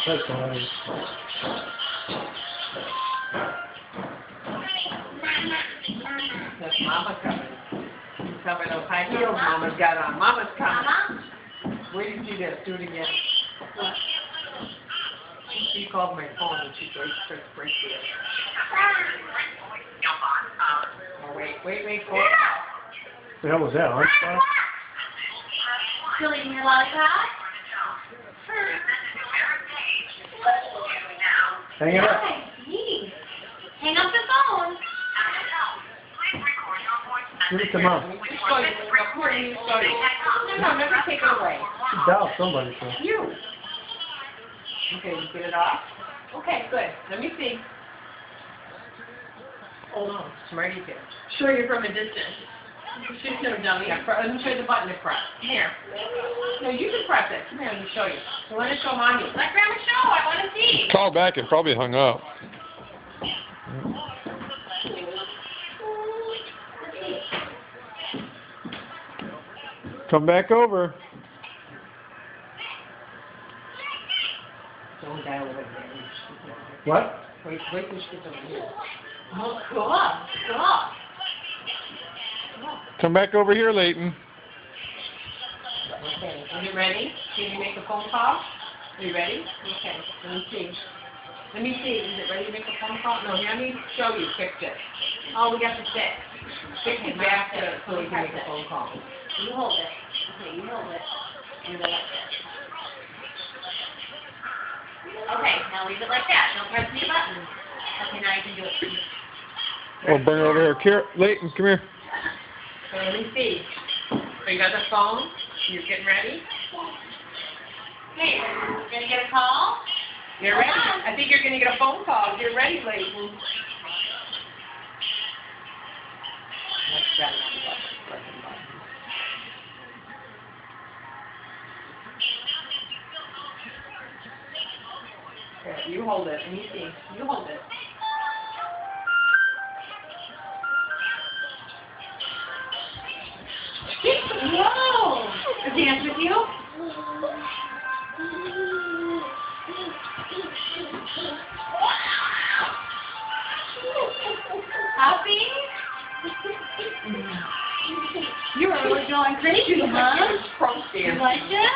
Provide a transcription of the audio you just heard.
That's funny. That's Mama coming. She's coming those high heels Mama's got on. Mama's coming. Mama? Where did you see that? Do it again. What? She called my phone and she goes to break it. Oh, wait. What the hell was that, lunchbox? Still eating your lollipop? Hang it up. Nice. Hang up the phone. Give it to Mom. Just show you. No, never take it away. You dial somebody, so. You. Okay, you get it off? Okay, good. Let me see. Hold on. Smarty here. Sure, you're from a distance. She's no dummy. Yeah, let me show you the button to press. Here. No, you can press it. Come here, let me show you. I want to show Mommy. Let Grandma show. I want to see. Called back and probably hung up. Come back over. Don't dial it again. What? Wait till she gets over here. Oh, cool. Come back over here, Leighton. Okay, are you ready? Can you make a phone call? Are you ready? Okay, let me see. Is it ready to make a phone call? No, let me show you. Fix it. Oh, we got to fix. Fix it back so we can make a phone call. You hold it. Okay, you hold it. And go like this. Okay, now leave it like that. Don't press any buttons. Okay, now you can do it. We'll bring it over here. Leighton, come here. So let me see. So you got the phone? You're getting ready? Hey, you're going to get a call? You're ready? I think you're going to get a phone call. You're ready, Leighton. That's that one button. Here, you hold it. Let me see. You hold it. Whoa! Is he dance with you? Happy? You were going crazy, huh? You liked it?